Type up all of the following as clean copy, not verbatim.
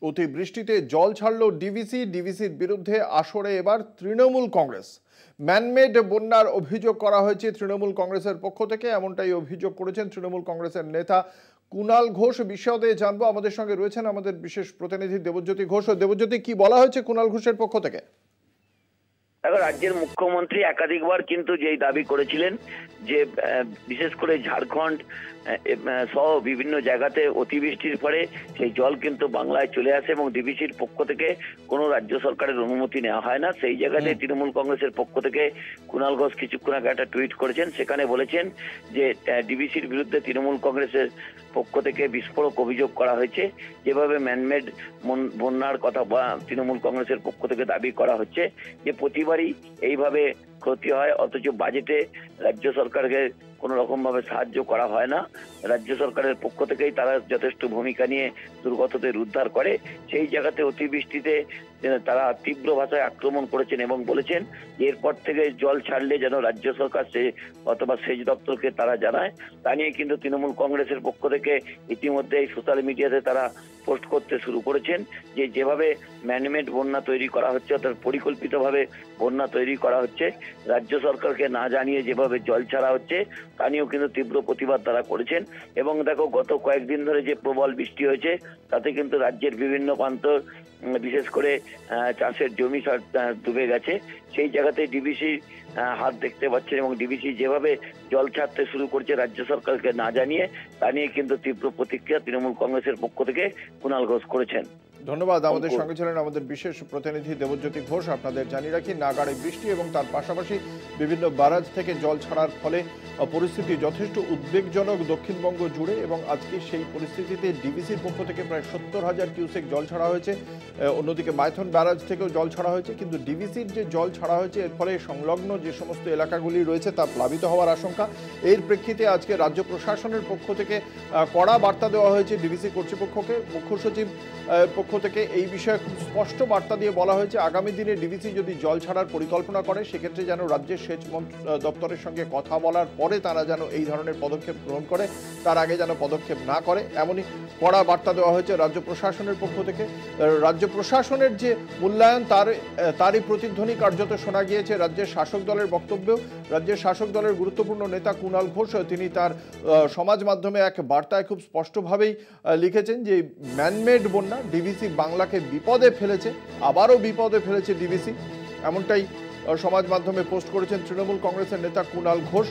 অতিবৃষ্টিতে জল ছাড়ল ডিভিসির বিরুদ্ধে আসরে এবার তৃণমূল কংগ্রেস। ম্যানমেড বন্যার অভিযোগ করা হয়েছে তৃণমূল কংগ্রেসের পক্ষ থেকে, এমনটাই অভিযোগ করেছেন তৃণমূল কংগ্রেসের নেতা কুণাল ঘোষ। বিশদে জানবো, আমাদের সঙ্গে রয়েছেন আমাদের বিশেষ প্রতিনিধি দেবজ্যোতি ঘোষ। দেবজ্যোতি, কি বলা হয়েছে কুণাল ঘোষের পক্ষ থেকে? রাজ্যের মুখ্যমন্ত্রী একাধিকবার কিন্তু যেই দাবি করেছিলেন যে বিশেষ করে ঝাড়খণ্ড সহ বিভিন্ন জায়গাতে অতিবৃষ্টির পরে সেই জল কিন্তু বাংলায় চলে আসে এবং ডিভিসির পক্ষ থেকে কোনো রাজ্য সরকারের অনুমতি নেওয়া হয় না। সেই জায়গাতে তৃণমূল কংগ্রেসের পক্ষ থেকে কুণাল ঘোষ কিছুক্ষণ আগে একটা টুইট করেছেন, সেখানে বলেছেন যে ডিভিসির বিরুদ্ধে তৃণমূল কংগ্রেসের পক্ষ থেকে বিস্ফোরক অভিযোগ করা হয়েছে। যেভাবে ম্যানমেড বন্যার কথা তৃণমূল কংগ্রেসের পক্ষ থেকে দাবি করা হচ্ছে যে প্রতিবারই এইভাবে ক্ষতি হয়, অথচ বাজেটে রাজ্য সরকারকে কোনো রকম ভাবে সাহায্য করা হয় না। রাজ্য সরকারের পক্ষ থেকেই তারা যথেষ্ট ভূমিকা নিয়ে দুর্গতদের উদ্ধার করে। সেই জায়গাতে অতিবৃষ্টিতে তারা তীব্র ভাষায় আক্রমণ করেছেন এবং বলেছেন যে এরপর থেকে জল ছাড়লে যেন রাজ্য সরকার অথবা সেচ দপ্তরকে তারা জানায়। তা নিয়ে কিন্তু তৃণমূল কংগ্রেসের পক্ষ থেকে ইতিমধ্যে সোশ্যাল মিডিয়াতে তারা পোস্ট করতে শুরু করেছেন যে যেভাবে ম্যানমেড বন্যা তৈরি করা হচ্ছে, অর্থাৎ পরিকল্পিতভাবে বন্যা তৈরি করা হচ্ছে, রাজ্য সরকারকে না জানিয়ে যেভাবে জল ছাড়া হচ্ছে, তা নিয়েও কিন্তু তীব্র প্রতিবাদ তারা করেছেন। এবং দেখো, গত কয়েকদিন ধরে যে প্রবল বৃষ্টি হয়েছে তাতে কিন্তু রাজ্যের বিভিন্ন প্রান্ত, বিশেষ করে চাষের জমি ডুবে গেছে। সেই জায়গাতে ডিভিসি হাত দেখতে পাচ্ছেন এবং ডিভিসি যেভাবে জল ছাড়তে শুরু করছে রাজ্য সরকারকে না জানিয়ে, তা নিয়ে কিন্তু তীব্র প্রতিক্রিয়া তৃণমূল কংগ্রেসের পক্ষ থেকে কুণাল ঘোষ করেছেন। ধন্যবাদ। আমাদের সঙ্গে ছিলেন আমাদের বিশেষ প্রতিনিধি দেবজ্যোতি ঘোষ। আপনাদের জানিয়ে রাখি, নাগাড়ে বৃষ্টি এবং তার পাশাপাশি বিভিন্ন ব্যারাজ থেকে জল ছাড়ার ফলে পরিস্থিতি যথেষ্ট উদ্বেগজনক দক্ষিণবঙ্গ জুড়ে, এবং আজকে সেই পরিস্থিতিতে ডিভিসির পক্ষ থেকে প্রায় 70,000 কিউসেক জল ছাড়া হয়েছে। অন্যদিকে মাইথন ব্যারাজ থেকেও জল ছাড়া হয়েছে, কিন্তু ডিভিসির যে জল ছাড়া হয়েছে এর ফলে সংলগ্ন যে সমস্ত এলাকাগুলি রয়েছে তা প্লাবিত হওয়ার আশঙ্কা। এর প্রেক্ষিতে আজকে রাজ্য প্রশাসনের পক্ষ থেকে কড়া বার্তা দেওয়া হয়েছে ডিভিসি কর্তৃপক্ষকে। মুখ্য সচিব পক্ষ থেকে এই বিষয়ে খুব স্পষ্ট বার্তা দিয়ে বলা হয়েছে, আগামী দিনে ডিভিসি যদি জল ছাড়ার পরিকল্পনা করে সেক্ষেত্রে যেন রাজ্যের সেচ দপ্তরের সঙ্গে কথা বলার পরে তারা যেন এই ধরনের পদক্ষেপ গ্রহণ করে, তার আগে যেন পদক্ষেপ না করে, এমনই কড়া বার্তা দেওয়া হয়েছে রাজ্য প্রশাসনের পক্ষ থেকে। রাজ্য প্রশাসনের যে মূল্যায়ন তারই প্রতিধ্বনি কার্যত শোনা গিয়েছে রাজ্যের শাসক দলের বক্তব্যেও। রাজ্যের শাসক দলের গুরুত্বপূর্ণ নেতা কুণাল ঘোষ তিনি তার সমাজ মাধ্যমে এক বার্তায় খুব স্পষ্টভাবেই লিখেছেন যে ম্যানমেড বন্যা ডিভিসি বাংলাকে বিপদে ফেলেছে, আবারও বিপদে ফেলেছে ডিভিসি, এমনটাই সমাজ মাধ্যমে পোস্ট করেছেন তৃণমূল কংগ্রেসের নেতা কুণাল ঘোষ।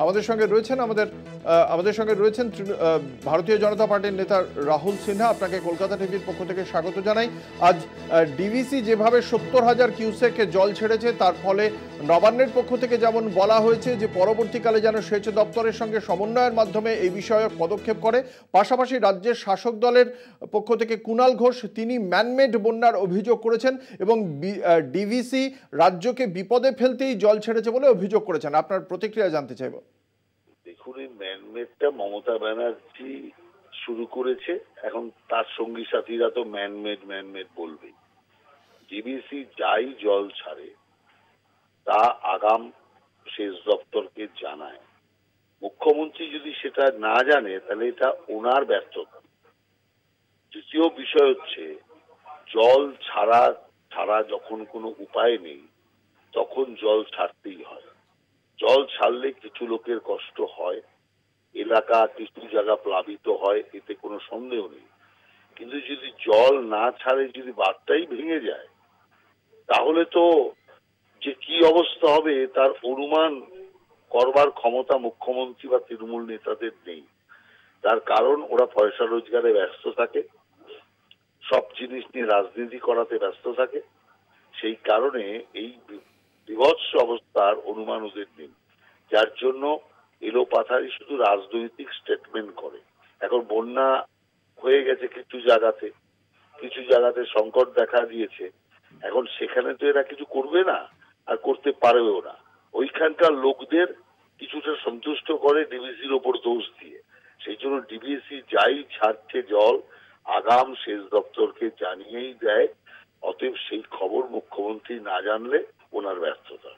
আমাদের সঙ্গে রয়েছেন ভারতীয় জনতা পার্টির নেতা রাহুল সিনহা। আপনাকে কলকাতা টিভির পক্ষ থেকে স্বাগত জানাই। আজ ডিভিসি যেভাবে 70,000 কিউসেক জল ছেড়েছে, তার ফলে নবান্নের পক্ষ থেকে যেমন বলা হয়েছে যে পরবর্তীকালে যেন সেচ দপ্তরের সঙ্গে সমন্বয়ের মাধ্যমে এই বিষয়ক পদক্ষেপ করে, পাশাপাশি রাজ্যের শাসক দলের পক্ষ থেকে কুণাল ঘোষ তিনি ম্যানমেড বন্যার অভিযোগ করেছেন এবং ডিভিসি রাজ্যকে বিপদে ফেলতেই জল ছেড়েছে বলে অভিযোগ করেছেন। আপনার প্রতিক্রিয়া জানতে চাইব। দেখুন, এই ম্যানমেডটা মমতা ব্যানার্জি শুরু করেছে, এখন তার সঙ্গী সাথীরা তো ম্যানমেড বলবে। ডিভিসি যাই জল ছাড়ে তা আগাম সেচ দপ্তরকে জানায়। মুখ্যমন্ত্রী যদি সেটা না জানে তাহলে এটা ওনার ব্যর্থতা। দ্বিতীয় বিষয় হচ্ছে, জল ছাড়া যখন কোনো উপায় নেই তখন জল ছাড়তেই হয়। জল ছাড়লে কিছু লোকের কষ্ট হয়, এলাকা কিছু জায়গা প্লাবিত হয়, এতে কোনো সন্দেহ নেই। কিন্তু যদি জল না ছাড়ে যদি বাঁধটাই ভেঙে যায় তাহলে তো যে কি অবস্থা হবে তার অনুমান করবার ক্ষমতা মুখ্যমন্ত্রী বা তৃণমূল নেতাদের নেই। তার কারণ ওরা পয়সা রোজগারে ব্যস্ত থাকে, সব জিনিস নিয়ে রাজনীতি করাতে ব্যস্ত থাকে। সেই কারণে এই বিভৎস অবস্থার অনুমান ওদের নেই, যার জন্য এলোপাথারি শুধু রাজনৈতিক স্টেটমেন্ট করে। এখন বন্যা হয়ে গেছে কিছু জায়গাতে সংকট দেখা দিয়েছে, এখন সেখানে তো এরা কিছু করবে না আর করতে পারবেও না। ওইখানকার লোকদের কিছুটা সন্তুষ্ট করে ডিভিসির ওপর দোষ দিয়ে। সেই জন্য ডিভিসি যাই ছাড়ছে জল আগাম সেচ দপ্তরকে জানিয়েই দেয়। অতএব সেই খবর মুখ্যমন্ত্রী না জানলে ওনার ব্যর্থতা।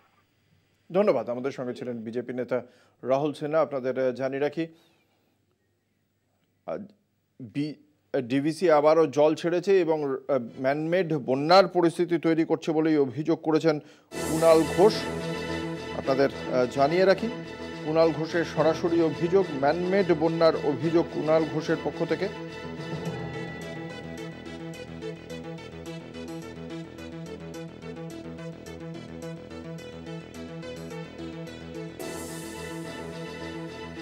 ধন্যবাদ। আমাদের সঙ্গে ছিলেন বিজেপি নেতা রাহুল সিনহা। আপনাদের জানিয়ে রাখি, ডিভিসি আবারও জল ছেড়েছে এবং ম্যানমেড বন্যার পরিস্থিতি তৈরি করছে বলেই অভিযোগ করেছেন কুণাল ঘোষ। আপনাদের জানিয়ে রাখি, কুণাল ঘোষের সরাসরি অভিযোগ, ম্যানমেড বন্যার অভিযোগ কুণাল ঘোষের পক্ষ থেকে।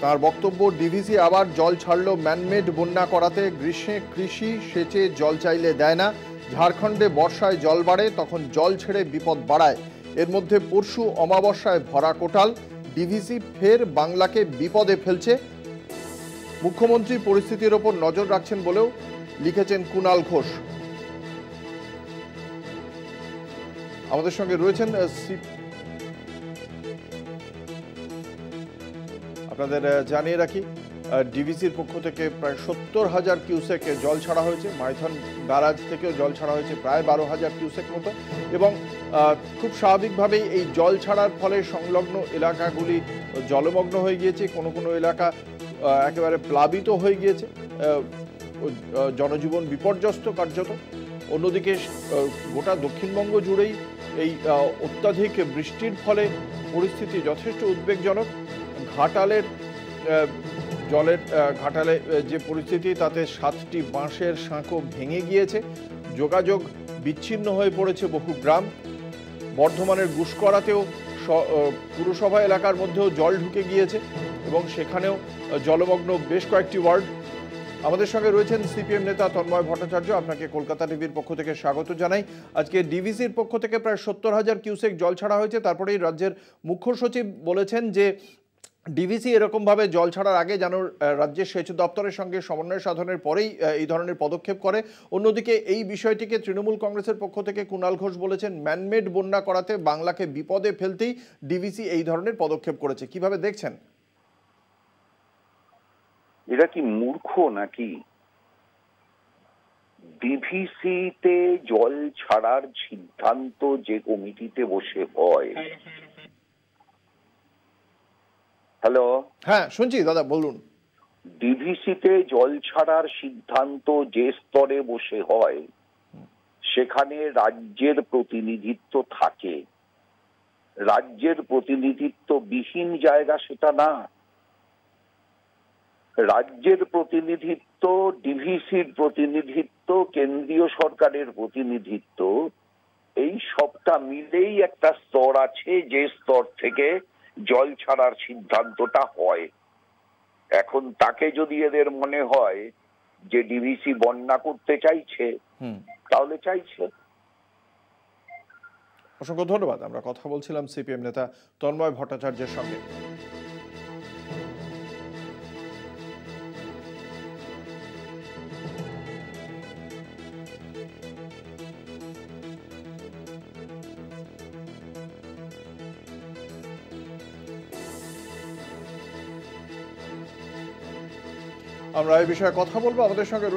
তার বক্তব্য, ডিভিসি আবার জল ছাড়লো ম্যানমেড বন্যা করাতে। গ্রীষ্মে কৃষি সেচে জল চাইলে দেয় না। ঝাড়খণ্ডে বর্ষায় জল বাড়ে, তখন জল ছেড়ে বিপদ বাড়ায়। এর মধ্যে পরশু অমাবস্যায় ভরা কোটাল। ডিভিসি ফের বাংলাকে বিপদে ফেলছে। মুখ্যমন্ত্রী পরিস্থিতির ওপর নজর রাখছেন বলেও লিখেছেন কুণাল ঘোষ। আমাদের সঙ্গে রয়েছেন আপনাদের জানিয়ে রাখি, ডিভিসির পক্ষ থেকে প্রায় 70,000 কিউসেক জল ছাড়া হয়েছে। মাইথন ব্যারাজ থেকেও জল ছাড়া হয়েছে প্রায় 12,000 কিউসেক মতো। এবং খুব স্বাভাবিকভাবেই এই জল ছাড়ার ফলে সংলগ্ন এলাকাগুলি জলমগ্ন হয়ে গিয়েছে। কোনো কোনো এলাকা একেবারে প্লাবিত হয়ে গিয়েছে, জনজীবন বিপর্যস্ত কার্যত। অন্যদিকে গোটা দক্ষিণবঙ্গ জুড়েই এই অত্যাধিক বৃষ্টির ফলে পরিস্থিতি যথেষ্ট উদ্বেগজনক। ঘাটালের ঘাটালে যে পরিস্থিতি, তাতে 7টি বাঁশের সাঁকো ভেঙে গিয়েছে। যোগাযোগ বিচ্ছিন্ন হয়ে পড়েছে বহু গ্রাম। বর্ধমানের গুসকরাতেও পুরসভা এলাকার মধ্যেও জল ঢুকে গিয়েছে এবং সেখানেও জলমগ্ন বেশ কয়েকটি ওয়ার্ড। আমাদের সঙ্গে রয়েছেন সিপিএম নেতা তন্ময় ভট্টাচার্য। আপনাকে কলকাতা টিভির পক্ষ থেকে স্বাগত জানাই। আজকে ডিভিসির পক্ষ থেকে প্রায় 70,000 কিউসেক জল ছাড়া হয়েছে। তারপরেই রাজ্যের মুখ্য সচিব বলেছেন যে ডিভিসি এরকমভাবে জল ছাড়ার আগে যেন রাজ্যের সেচ দপ্তরের সঙ্গে সমন্বয় সাধনের পরেই এই ধরনের পদক্ষেপ করে। অন্যদিকে এই বিষয়টিকে তৃণমূল কংগ্রেসের পক্ষ থেকে কুণাল ঘোষ বলেছেন ম্যানমেড বন্যা করাতে বাংলাকে বিপদে ফেলতেই ডিভিসি এই ধরনের পদক্ষেপ করেছে। কিভাবে দেখছেন? এরা কি মূর্খ নাকি? ডিভিসিতে জল ছাড়ার সিদ্ধান্ত যে কমিটিতে বসে হয়, হ্যালো, হ্যাঁ শুনছি দাদা, বলুন। ডিভিসিতে জল ছাড়ার সিদ্ধান্ত যে স্তরে বসে হয় সেখানে রাজ্যের প্রতিনিধিত্ব থাকে। রাজ্যের প্রতিনিধিত্ব বিহীন জায়গা সেটা না। রাজ্যের প্রতিনিধিত্ব, ডিভিসির প্রতিনিধিত্ব, কেন্দ্রীয় সরকারের প্রতিনিধিত্ব, এই সবটা মিলেই একটা স্তর আছে যে স্তর থেকে জল ছাড়ার সিদ্ধান্তটা হয়। এখন তাকে যদি এদের মনে হয় যে ডিভিসি বন্যা করতে চাইছে, তাহলে চাইছে। অসংখ্য ধন্যবাদ। আমরা কথা বলছিলাম সিপিএম নেতা তন্ময় ভট্টাচার্যের সঙ্গে। আমরা এই বিষয়ে কথা বলবো। আমাদের সঙ্গে